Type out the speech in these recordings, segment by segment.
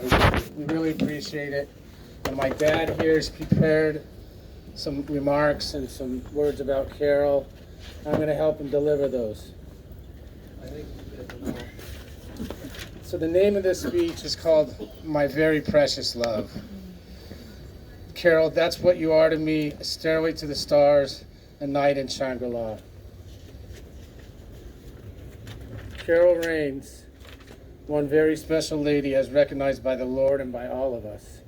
We really appreciate it. And my dad here has prepared some remarks and some words about Carol. I'm going to help him deliver those. So the name of this speech is called My Very Precious Love. Carol, that's what you are to me, a stairway to the stars, a night in Shangri-La. Carol Rains, one very special lady as recognized by the Lord and by all of us.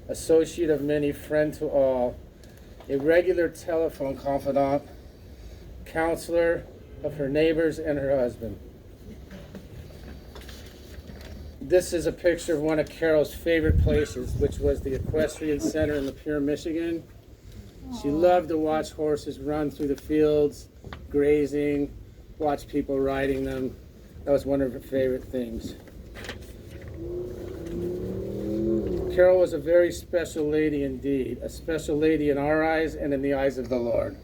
Associate of many, friend to all, a regular telephone confidant, counselor of her neighbors and her husband. This is a picture of one of Carol's favorite places, which was the Equestrian Center in Lapeer, Michigan. She loved to watch horses run through the fields, grazing, watch people riding them. That was one of her favorite things. Carol was a very special lady indeed, a special lady in our eyes and in the eyes of the Lord.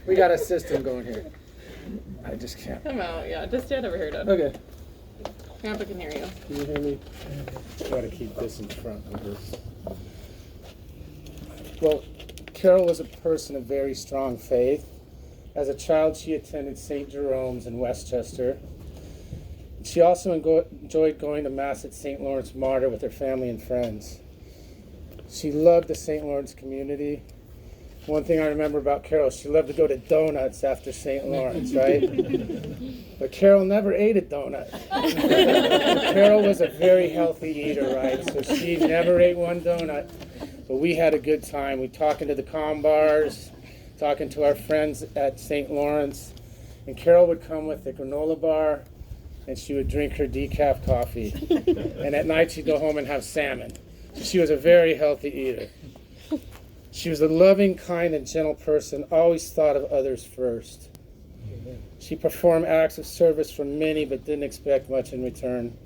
We got a system going here. I just can't. Come out, yeah. Just stand over here, Dad. Okay. Grandpa can hear you. Can you hear me? Try to keep this in front of this. Well, Carol was a person of very strong faith. As a child, she attended St. Jerome's in Westchester. She also enjoyed going to Mass at St. Lawrence Martyr with her family and friends. She loved the St. Lawrence community. One thing I remember about Carol, she loved to go to donuts after St. Lawrence, right? But Carol never ate a donut. Carol was a very healthy eater, right? So she never ate one donut. But we had a good time. We talking to the comm bars, talking to our friends at St. Lawrence. And Carol would come with the granola bar, and she would drink her decaf coffee. And at night she'd go home and have salmon. So she was a very healthy eater. She was a loving, kind, and gentle person, always thought of others first. She performed acts of service for many, but didn't expect much in return.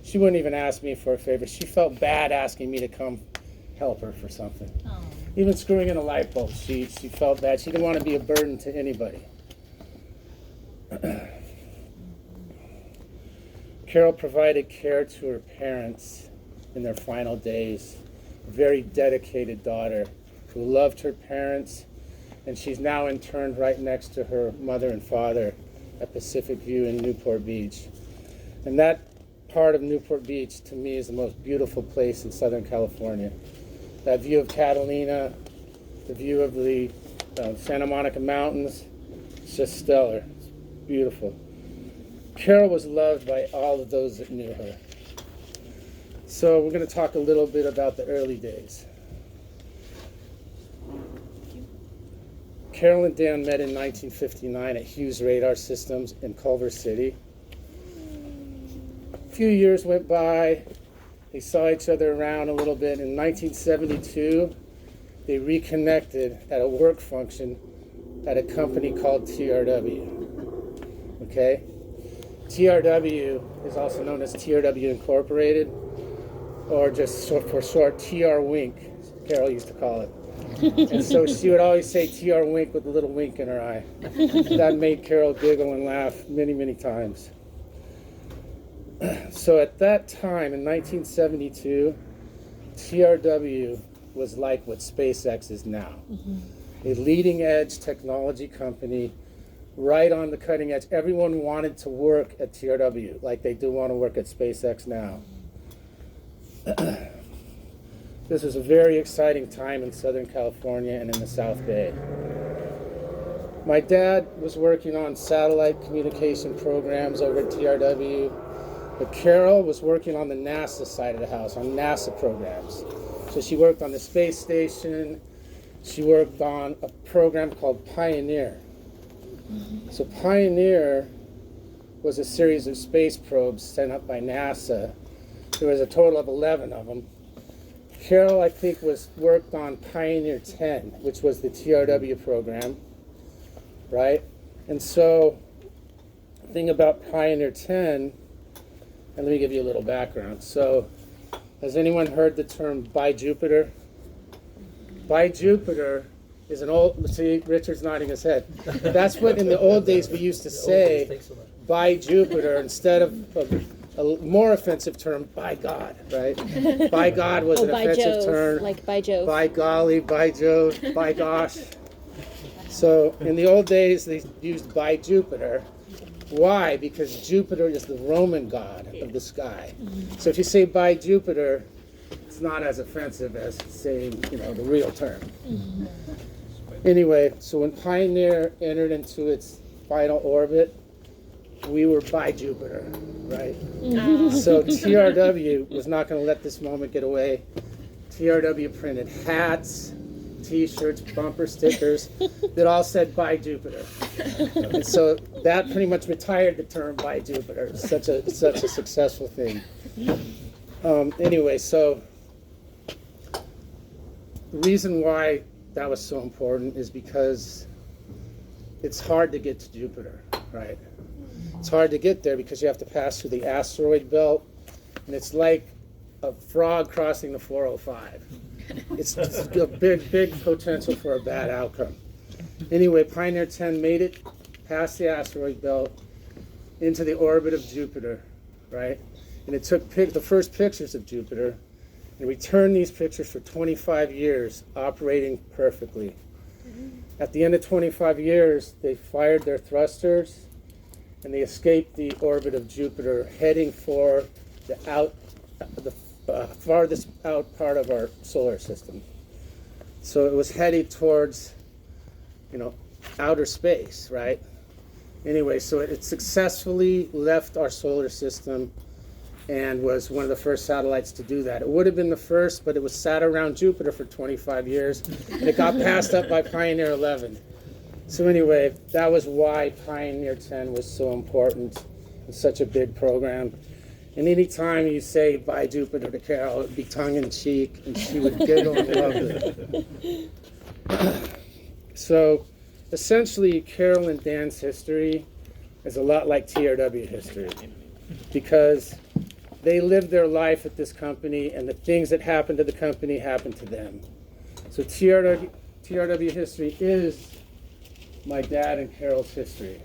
She wouldn't even ask me for a favor. She felt bad asking me to come help her for something. Oh. Even screwing in a light bulb, she felt bad. She didn't want to be a burden to anybody. Carol provided care to her parents in their final days. A very dedicated daughter who loved her parents, and she's now interned right next to her mother and father at Pacific View in Newport Beach. And that part of Newport Beach, to me, is the most beautiful place in Southern California. That view of Catalina, the view of the Santa Monica Mountains, it's just stellar. It's beautiful. Carol was loved by all of those that knew her. So we're going to talk a little bit about the early days. Carol and Dan met in 1959 at Hughes Radar Systems in Culver City. A few years went by. They saw each other around a little bit. In 1972, they reconnected at a work function at a company called TRW. Okay? TRW is also known as TRW Incorporated, or just for short, TR Wink, Carol used to call it. And so she would always say TR Wink with a little wink in her eye. That made Carol giggle and laugh many, many times. So at that time, in 1972, TRW was like what SpaceX is now. A leading edge technology company, right on the cutting edge. Everyone wanted to work at TRW like they do want to work at SpaceX now. This was a very exciting time in Southern California and in the South Bay. My dad was working on satellite communication programs over at TRW, but Carol was working on the NASA side of the house, on NASA programs. So she worked on the space station. She worked on a program called Pioneer. So Pioneer was a series of space probes sent up by NASA. There was a total of 11 of them. Carol, I think, worked on Pioneer 10, which was the TRW program, right? And so, the thing about Pioneer 10, and let me give you a little background. So, has anyone heard the term by Jupiter? By Jupiter is an old, see, Richard's nodding his head. That's what in the old days we used to say, by Jupiter instead of a more offensive term, by God, right? By God was an by offensive Jove, term. like by Jove. By golly, by Jove, by gosh. So in the old days, they used by Jupiter. Why? Because Jupiter is the Roman god of the sky. So if you say by Jupiter, it's not as offensive as saying, the real term. Anyway, so when Pioneer entered into its final orbit, we were by Jupiter, right? So TRW was not going to let this moment get away. TRW printed hats, T-shirts, bumper stickers that all said by Jupiter. And so that pretty much retired the term by Jupiter. It's such a successful thing. Anyway, so the reason why that was so important is because it's hard to get to Jupiter, right? It's hard to get there because you have to pass through the asteroid belt, and it's like a frog crossing the 405. It's a big potential for a bad outcome. Anyway, Pioneer 10 made it past the asteroid belt into the orbit of Jupiter, right? And it took the first pictures of Jupiter and returned these pictures for 25 years, operating perfectly. At the end of 25 years, they fired their thrusters and they escaped the orbit of Jupiter, heading for the farthest out part of our solar system. So it was headed towards, outer space, right? Anyway, so it successfully left our solar system and was one of the first satellites to do that. It would have been the first, but it was sat around Jupiter for 25 years, and it got passed up by Pioneer 11. So anyway, that was why Pioneer 10 was so important and such a big program. And any time you say by Jupiter to Carol, it would be tongue-in-cheek, and she would giggle and love it. So essentially, Carol and Dan's history is a lot like TRW history, because they lived their life at this company, and the things that happened to the company happened to them. So TRW history is my dad and Carol's history.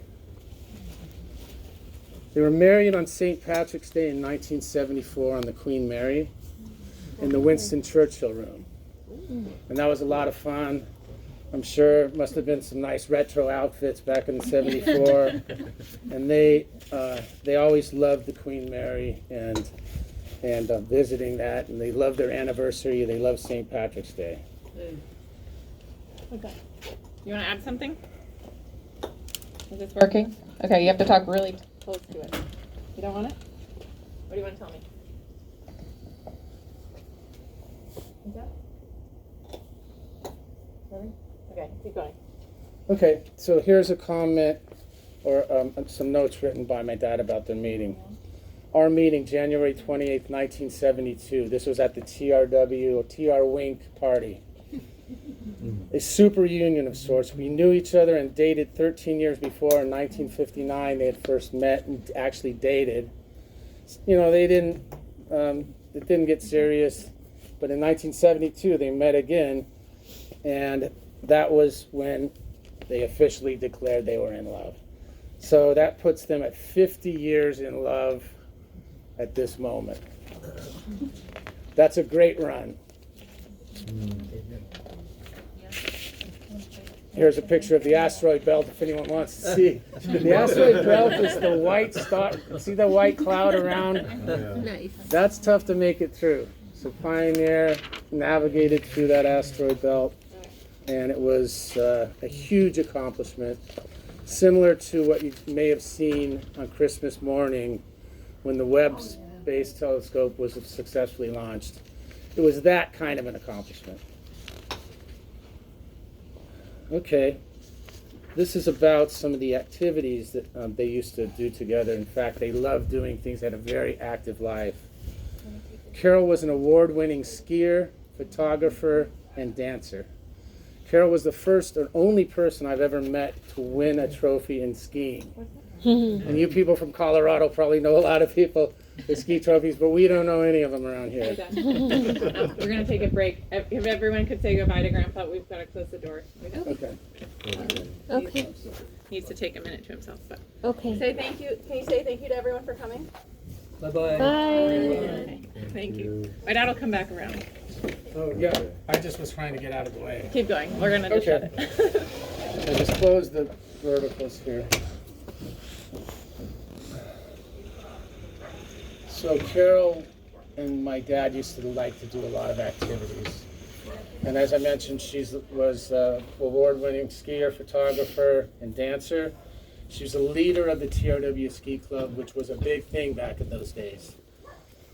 They were married on St. Patrick's Day in 1974 on the Queen Mary in the Winston Churchill room. And that was a lot of fun. I'm sure it must have been some nice retro outfits back in '74. And they always loved the Queen Mary and visiting that. And they loved their anniversary. They loved St. Patrick's Day. Okay. You want to add something? Is this working? Okay, you have to talk really close to it. You don't want it? What do you want to tell me? Is that? Ready? Okay, keep going. Okay, so here's a comment or some notes written by my dad about their meeting. Our meeting, January 28th, 1972. This was at the TRW or TR Wink party. A super union of sorts. We knew each other and dated 13 years before. In 1959, they had first met and actually dated. It didn't get serious. But in 1972, they met again, and that was when they officially declared they were in love. So that puts them at 50 years in love at this moment. That's a great run. Here's a picture of the asteroid belt if anyone wants to see. The asteroid belt is the white star. See the white cloud around? Nice. That's tough to make it through. So Pioneer navigated through that asteroid belt, and it was a huge accomplishment, similar to what you may have seen on Christmas morning when the Webb Space Telescope was successfully launched. It was that kind of an accomplishment. Okay, this is about some of the activities that they used to do together. In fact, they loved doing things, they had a very active life. Carol was an award-winning skier, photographer, and dancer. Carol was the first and only person I've ever met to win a trophy in skiing. And you people from Colorado probably know a lot of people the ski trophies, but we don't know any of them around We're here. done. We're gonna take a break. If everyone could say goodbye to Grandpa, we've got to close the door. Okay. Okay. Needs to take a minute to himself, but Okay. say thank you. Can you say thank you to everyone for coming? Bye-bye. Bye. Thank you. My dad will come back around. Oh, yeah, I just was trying to get out of the way. Keep going. We're gonna just shut Okay. it. I just closed the verticals here. So Carol and my dad used to like to do a lot of activities. And as I mentioned, she was an award-winning skier, photographer, and dancer. She was a leader of the TRW Ski Club, which was a big thing back in those days.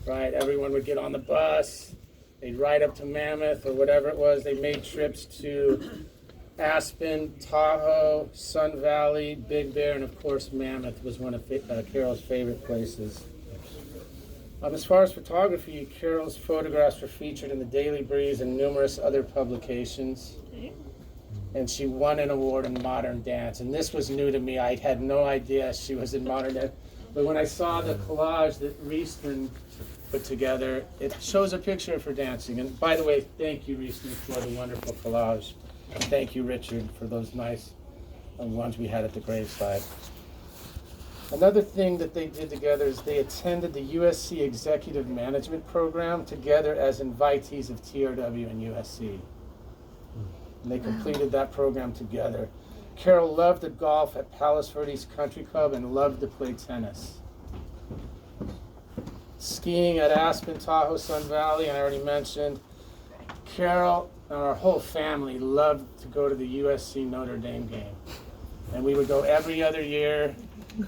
Right? Everyone would get on the bus, they'd ride up to Mammoth or whatever it was. They made trips to Aspen, Tahoe, Sun Valley, Big Bear, and of course Mammoth was one of Carol's favorite places. As far as photography, Carol's photographs were featured in the Daily Breeze and numerous other publications. And she won an award in modern dance. And this was new to me. I had no idea she was in modern dance. But when I saw the collage that Reeston put together, it shows a picture of her dancing. And by the way, thank you, Reeston, for the wonderful collage. And thank you, Richard, for those nice ones we had at the graveside. Another thing that they did together is they attended the USC Executive Management Program together as invitees of TRW and USC. And they completed that program together. Carol loved to golf at Palos Verdes Country Club and loved to play tennis. Skiing at Aspen, Tahoe, Sun Valley, I already mentioned. Carol and our whole family loved to go to the USC Notre Dame game. And we would go every other year.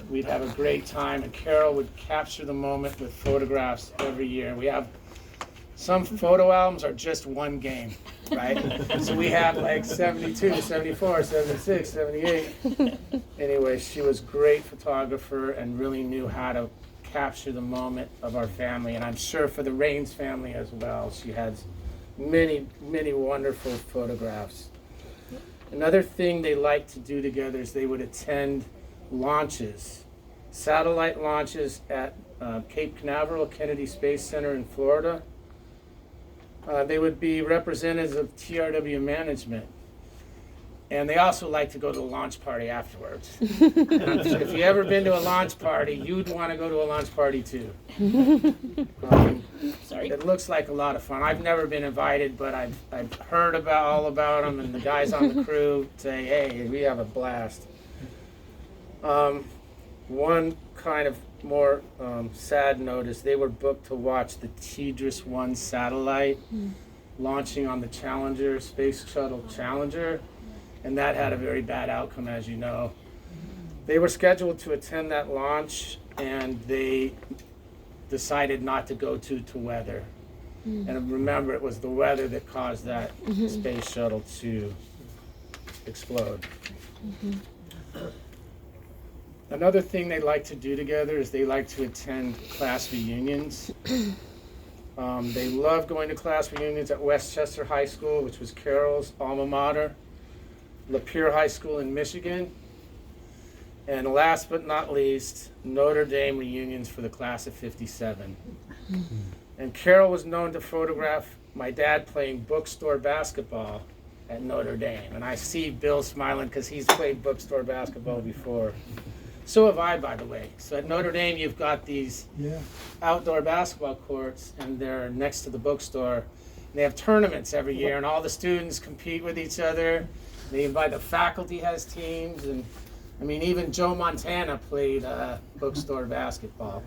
We'd have a great time, and Carol would capture the moment with photographs every year. We have some photo albums are just one game, right? So we have like 72, 74, 76, 78. Anyway, she was a great photographer and really knew how to capture the moment of our family, and I'm sure for the Raines family as well. She has many, many wonderful photographs. Another thing they liked to do together is they would attend launches, satellite launches at Cape Canaveral Kennedy Space Center in Florida. They would be representatives of TRW management. And they also like to go to a launch party afterwards. If you've ever been to a launch party, you'd want to go to a launch party too. Sorry. It looks like a lot of fun. I've never been invited, but I've heard all about them, and the guys on the crew say, hey, we have a blast. One kind of more sad note is they were booked to watch the TDRS-1 satellite launching on the Challenger, Space Shuttle Challenger, and that had a very bad outcome, as you know. They were scheduled to attend that launch, and they decided not to go to weather. And remember, it was the weather that caused that space shuttle to explode. Another thing they like to do together is they like to attend class reunions. They love going to class reunions at Westchester High School, which was Carol's alma mater, Lapeer High School in Michigan, and last but not least, Notre Dame reunions for the class of '57. And Carol was known to photograph my dad playing bookstore basketball at Notre Dame. And I see Bill smiling because he's played bookstore basketball before. So have I, by the way. So at Notre Dame, you've got these outdoor basketball courts, and they're next to the bookstore. And they have tournaments every year, and all the students compete with each other. They invite the faculty has teams, and I mean, even Joe Montana played bookstore basketball.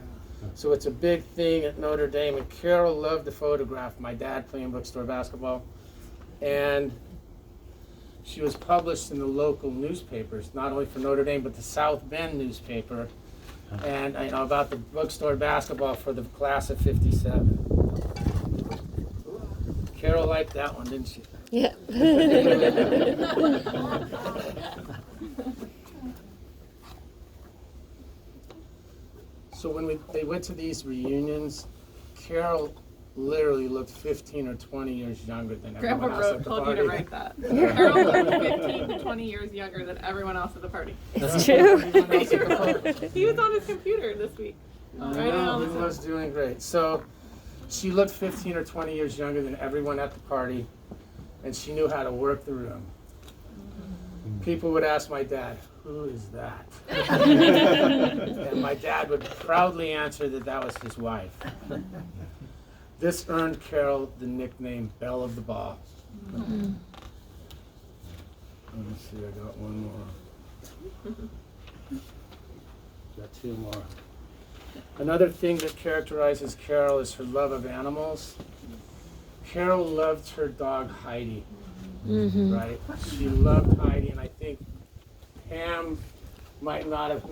So it's a big thing at Notre Dame, and Carol loved to photograph my dad playing bookstore basketball. And she was published in the local newspapers, not only for Notre Dame, but the South Bend newspaper, and you know, about the bookstore basketball for the class of '57. Carol liked that one, didn't she? Yeah. So when they went to these reunions, Carol literally looked 15 or 20 years younger than everyone Grandpa else at the told you party. to write that. Carol looked 15 to 20 years younger than everyone else at the party. It's true. Everyone else at the party. He was on his computer this week. I Writing know, all he this was. was doing great. So she looked 15 or 20 years younger than everyone at the party, and she knew how to work the room. People would ask my dad, "Who is that?" And my dad would proudly answer that that was his wife. This earned Carol the nickname Belle of the Ball. Let me see, I got one more. Got two more. Another thing that characterizes Carol is her love of animals. Carol loved her dog Heidi, right? She loved Heidi, and I think Pam might not have.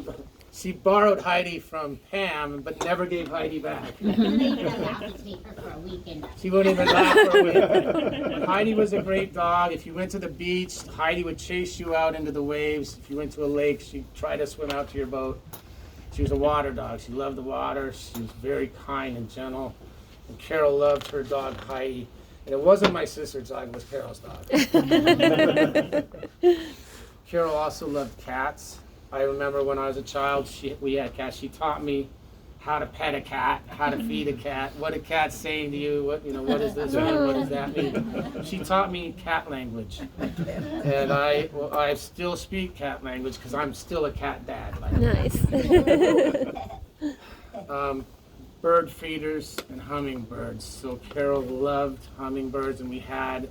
She borrowed Heidi from Pam, but never gave Heidi back. She wouldn't even laugh for a week. Heidi was a great dog. If you went to the beach, Heidi would chase you out into the waves. If you went to a lake, she'd try to swim out to your boat. She was a water dog. She loved the water. She was very kind and gentle. And Carol loved her dog Heidi. And it wasn't my sister's dog, it was Carol's dog. Carol also loved cats. I remember when I was a child, we had cats. She taught me how to pet a cat, how to feed a cat, what a cat's saying to you, what does this mean, what does that mean. She taught me cat language. And I still speak cat language because I'm still a cat dad. Nice. Bird feeders and hummingbirds. So Carol loved hummingbirds, and we had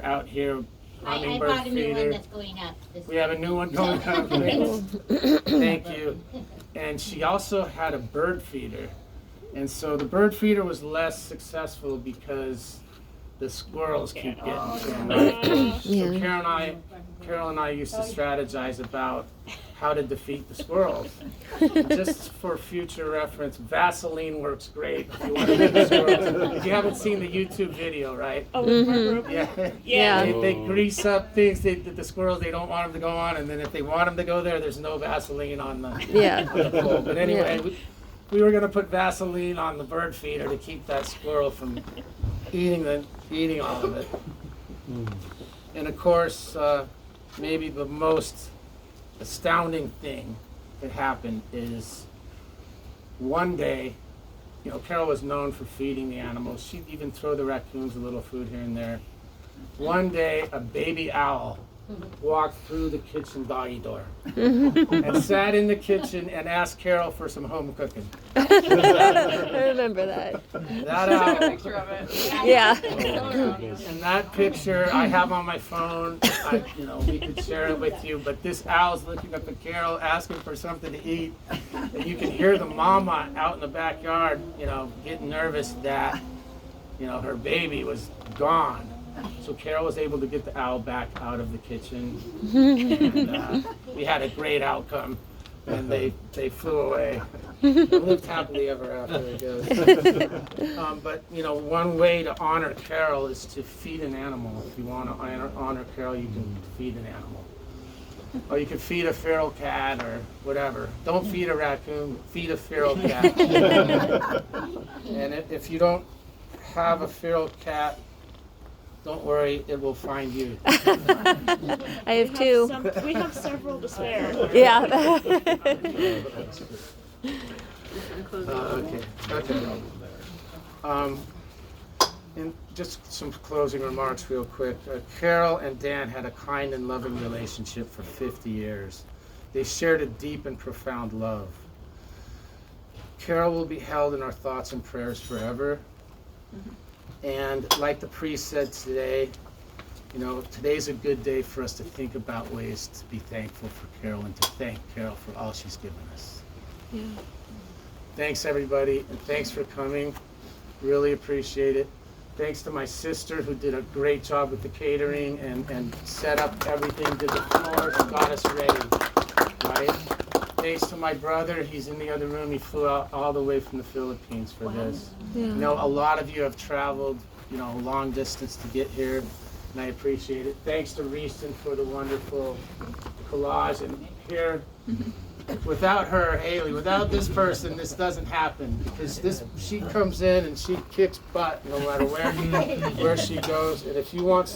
out here I hummingbird bought a new one feeder. that's going up. We have a new one going up. Thank you. And she also had a bird feeder. And so the bird feeder was less successful because the squirrels keep getting to them. So Carol and I used to strategize about how to defeat the squirrels. Just for future reference, Vaseline works great if you want to beat the squirrels. If you haven't seen the YouTube video, right? Yeah. They grease up things that the squirrels, they don't want them to go on, and then if they want them to go there, there's no Vaseline on the pole. But anyway, we were going to put Vaseline on the bird feeder to keep that squirrel from eating all of it. And of course, maybe the most astounding thing that happened is one day, Carol was known for feeding the animals. She'd even throw the raccoons a little food here and there. One day, a baby owl walked through the kitchen doggy door and sat in the kitchen and asked Carol for some home cooking. I remember that. That owl, Picture of it. Yeah. and that picture I have on my phone. We could share it with you. But this owl's looking up at Carol, asking for something to eat, and you can hear the mama out in the backyard, getting nervous that, her baby was gone. So Carol was able to get the owl back out of the kitchen, and we had a great outcome. And they flew away. And lived happily ever after, I guess. But one way to honor Carol is to feed an animal. If you want to honor Carol, you can feed an animal, or you can feed a feral cat or whatever. Don't feed a raccoon. Feed a feral cat. And if you don't have a feral cat, don't worry, it will find you. I have two. We have several to spare. Yeah. Okay. And just some closing remarks real quick. Carol and Dan had a kind and loving relationship for 50 years. They shared a deep and profound love. Carol will be held in our thoughts and prayers forever. And like the priest said today, today's a good day for us to think about ways to be thankful for Carol and to thank Carol for all she's given us. Yeah. Thanks, everybody, and thanks for coming. Really appreciate it. Thanks to my sister who did a great job with the catering and set up everything, did the floors, and got us ready, right? Thanks to my brother, he's in the other room. He flew out all the way from the Philippines for this. Yeah. A lot of you have traveled, long distance to get here, and I appreciate it. Thanks to Reeston for the wonderful collage. And here, without her, Haley, without this person, this doesn't happen, because she comes in and she kicks butt no matter where she goes. And if you want